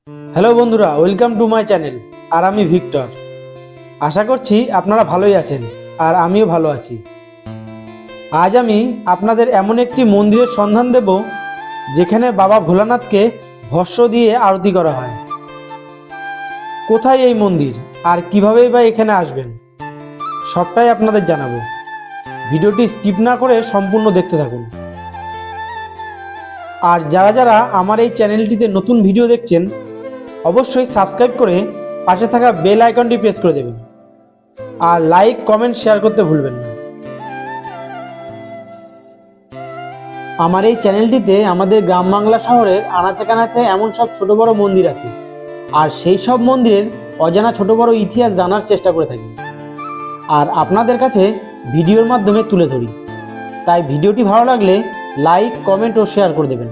Hello বন্ধুরা, welcome to my channel. আর আমি Victor. আশা করছি আপনারা ভালোই আছেন, আর আমিও ভালো আছি। আজ আমি আপনাদের এমন একটি মন্দিরের সন্ধান দেব যেখানে বাবা ভোলানাথকে ভস্ম দিয়ে আরতি করা হয়। কোথায় এই মন্দির আর কীভাবেই বা এখানে আসবেন, সবটাই আপনাদের জানাবো। ভিডিওটি স্কিপ না করে সম্পূর্ণ দেখতে থাকুন। আর যারা যারা আমার এই চ্যানেলটিতে নতুন ভিডিও দেখছেন, অবশ্যই সাবস্ক্রাইব করে পাশে থাকা বেল আইকনটি প্রেস করে দেবেন, আর লাইক কমেন্ট শেয়ার করতে ভুলবেন না। আমার এই চ্যানেলটিতে আমাদের গ্রাম বাংলা শহরের আনাচে কানাচে এমন সব ছোট বড় মন্দির আছে, আর সেই সব মন্দিরের অজানা ছোট বড় ইতিহাস জানার চেষ্টা করে থাকি, আর আপনাদের কাছে ভিডিওর মাধ্যমে তুলে ধরি। তাই ভিডিওটি ভালো লাগলে লাইক কমেন্ট ও শেয়ার করে দেবেন।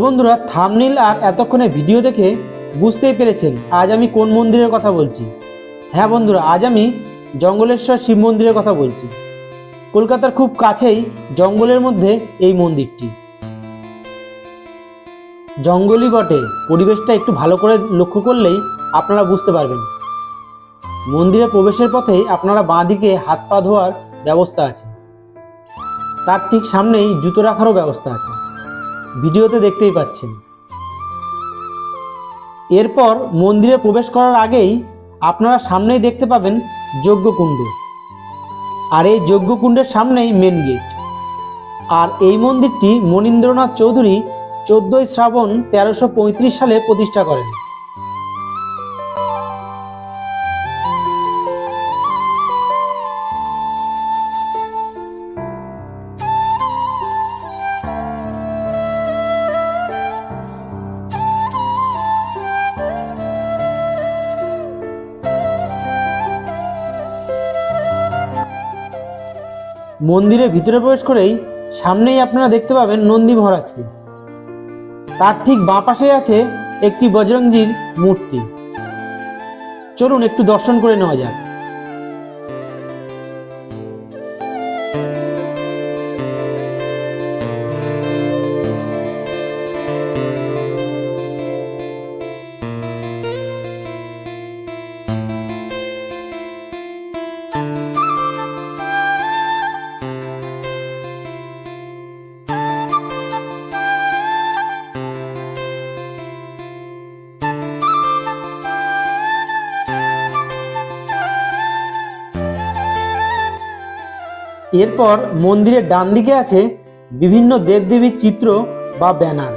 বন্ধুরা, থাম্বনেল আর এতক্ষণে ভিডিও দেখে বুঝতেই পেরেছেন আজ আমি কোন মন্দিরের কথা বলছি। হ্যাঁ বন্ধুরা, আজ আমি জঙ্গলেশ্বর শিব মন্দিরের কথা বলছি। কলকাতার খুব কাছেই জঙ্গলের মধ্যে এই মন্দিরটি। জঙ্গলই বটে, পরিবেশটা একটু ভালো করে লক্ষ্য করলেই আপনারা বুঝতে পারবেন। মন্দিরে প্রবেশের পথেই আপনারা বাঁ দিকে হাত পা ধোয়ার ব্যবস্থা আছে, তার ঠিক সামনেই জুতো রাখারও ব্যবস্থা আছে, ভিডিওতে দেখতেই পাচ্ছেন। এরপর মন্দিরে প্রবেশ করার আগেই আপনারা সামনেই দেখতে পাবেন যজ্ঞকুণ্ড, আর এই যজ্ঞকুণ্ডের সামনেই মেন গেট। আর এই মন্দিরটি মনীন্দ্রনাথ চৌধুরী 14ই শ্রাবণ 1335 সালে প্রতিষ্ঠা করেন। মন্দিরের ভিতরে প্রবেশ করেই সামনেই আপনারা দেখতে পাবেন নন্দী মহারাজকে। তার ঠিক বাঁ পাশে আছে একটি বজরংজির মূর্তি। চলুন একটু দর্শন করে নেওয়া যাক। এরপর মন্দিরের ডান দিকে আছে বিভিন্ন দেবদেবীর চিত্র বা ব্যানার।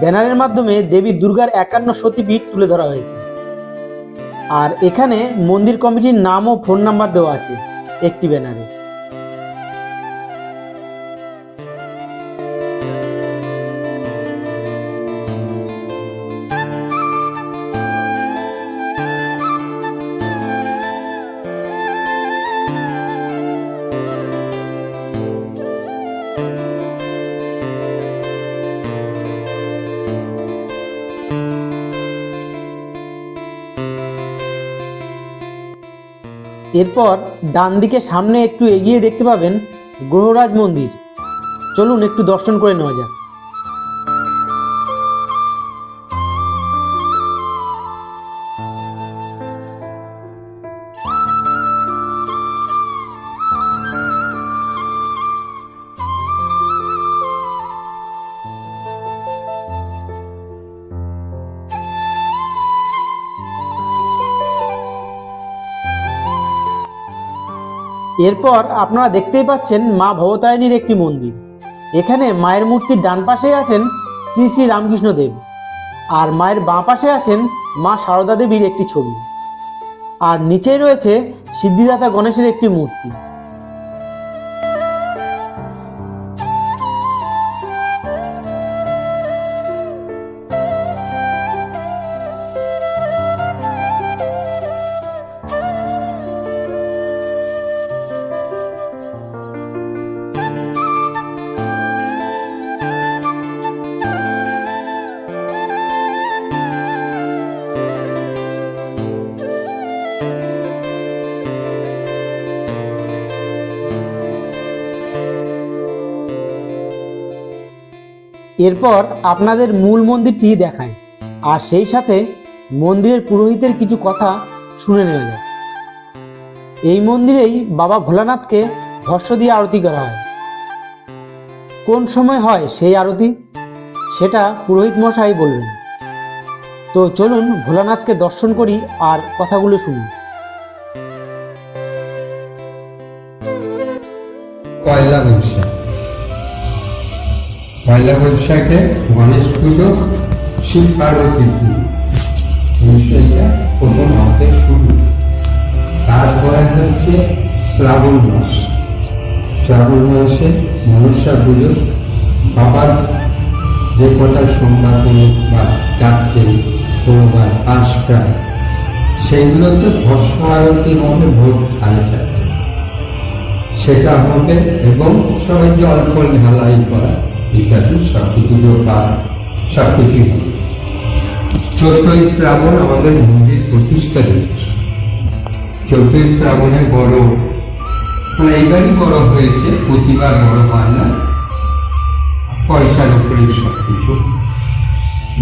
ব্যানারের মাধ্যমে দেবী দুর্গার 51 সতীপীঠ তুলে ধরা হয়েছে। আর এখানে মন্দির কমিটির নাম ও ফোন নাম্বার দেওয়া আছে একটি ব্যানারে। এরপর ডান দিকে সামনে একটু এগিয়ে দেখতে পাবেন গ্রহরাজ মন্দির। চলুন একটু দর্শন করে নেওয়া যাক। এরপর আপনারা দেখতেই পাচ্ছেন মা ভবতারিণীর একটি মন্দির। এখানে মায়ের মূর্তির ডান পাশে আছেন শ্রী শ্রী রামকৃষ্ণ দেব, আর মায়ের বাঁ পাশে আছেন মা সারদা দেবীর একটি ছবি, আর নিচেই রয়েছে সিদ্ধিদাতা গণেশের একটি মূর্তি। এরপর আপনাদের মূল মন্দিরটি দেখায়। আর সেই সাথে মন্দিরের পুরোহিতের কিছু কথা শুনে নেওয়া যায়। এই মন্দিরেই বাবা ভোলানাথকে ভস্য দিয়ে আরতি করা হয়। কোন সময় হয় সেই আরতি সেটা পুরোহিত মশাই বলবেন। তো চলুন ভোলানাথকে দর্শন করি আর কথাগুলো শুনি। পয়লা বৈশাখ, পয়লা বৈশাখে গণেশ পুজো, শিব পার্বতী পুজো, এটা প্রথম হাতে শুরু। তারপরে হচ্ছে শ্রাবণ মাস, শ্রাবণ মাসে মনসা পুজো, বাবার যে কটা সোমবার বা 4টে, সোমবার 5টা, সেইগুলোতে ভস্ম আরতি হবে ভোর 4:30, সেটা হবে। এবং সবাই জল ফল ঢালাই করা ইত্যাদি সবকিছু বা সবকিছুই হবে। 4ই শ্রাবণ আমাদের মন্দির প্রতিষ্ঠা দিবস। 4ই শ্রাবণে বড়, মানে এইবারই বড় হয়েছে, প্রতিবার বড় হয় না, পয়সার উপরে সবকিছু।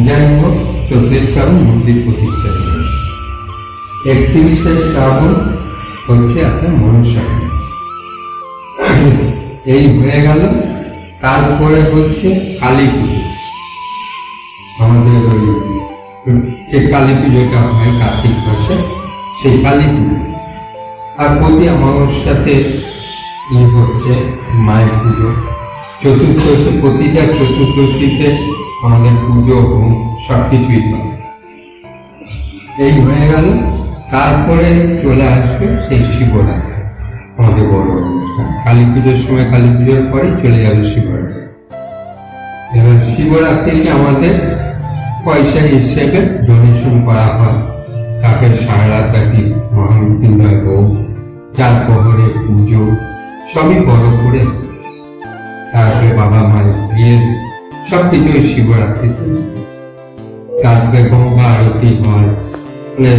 যাই হোক, 4ই শ্রাবণ মন্দির প্রতিষ্ঠা দিবস। 31শে শ্রাবণ হচ্ছে আপনার মনসা। এই হয়ে গেল। তারপরে হচ্ছে কালী পুজো, আমাদের ওই যে কালী পুজোটা হয় কার্তিক মাসে, সেই কালী পুজো। আর প্রতি অমাবস্যাতে হচ্ছে মায়ের পুজো। চতুর্দশী, প্রতিটা চতুর্দশীতে আমাদের পুজো হোম সবকিছুই হয়। এই হয়ে গেল। তারপরে চলে আসবে সেই শিবরাত্রি, আমাদের বড় অনুষ্ঠান। কালী পুজোর সময়, কালী পুজোর পরে চলে যাবে শিবরাত্রি। এবার শিবরাত্রিতে আমাদের পয়সা হিসেবে ডোনেশন করা হয়। তাকে সারা রাত ব্যাপী মহামৃত্যুঞ্জয় ভোগ, 4 প্রহরে পুজো, সবই বড় করে। তারপরে বাবা মায়ের বিয়ের সবকিছুই শিবরাত্রিতে। তারপরে গঙ্গা আরতি হয়, মানে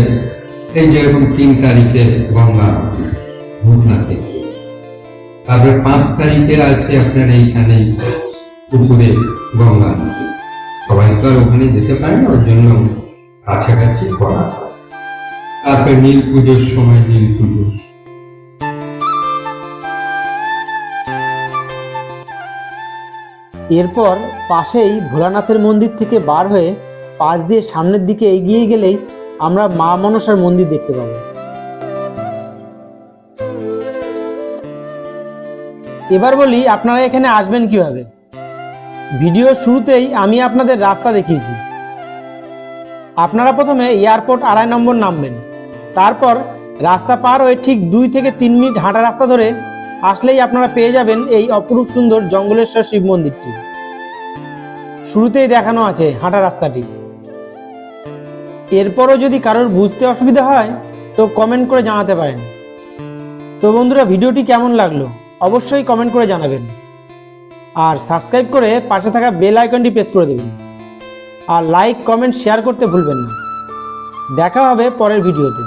এই যেরকম 3 তারিখে গঙ্গা আরতি ভূতনাথে। তারপরে 5 তারিখে আছে আপনার এইখানেই পুকুরে গঙ্গা আরতি। সবাই তো আর ওখানে যেতে পারে না, ওর জন্য কাছাকাছি করা হয়। তারপরে নীল পুজোর সময় নীল পুজো। এরপর পাশেই ভোলানাথের মন্দির থেকে বার হয়ে 5 দিয়ে সামনের দিকে এগিয়ে গেলেই আমরা মা মনসার মন্দির দেখতে পাবো। এবার বলি আপনারা এখানে আসবেন কিভাবে। ভিডিওর শুরুতেই আমি আপনাদের রাস্তা দেখিয়েছি। আপনারা প্রথমে এয়ারপোর্ট 2.5 নম্বর নামবেন। তারপর রাস্তা পার হয়ে ঠিক 2 থেকে 3 মিনিট হাঁটা রাস্তা ধরে আসলেই আপনারা পেয়ে যাবেন এই অপরূপ সুন্দর জঙ্গলেশ্বর শিব মন্দিরটি। শুরুতেই দেখানো আছে হাঁটা রাস্তাটি। এরপরও যদি কারোর বুঝতে অসুবিধা হয় তো কমেন্ট করে জানাতে পারেন। তো বন্ধুরা, ভিডিওটি কেমন লাগলো অবশ্যই কমেন্ট করে জানাবেন, আর সাবস্ক্রাইব করে পাশে থাকা বেল আইকনটি প্রেস করে দেবেন, আর লাইক কমেন্ট শেয়ার করতে ভুলবেন না। দেখা হবে পরের ভিডিওতে।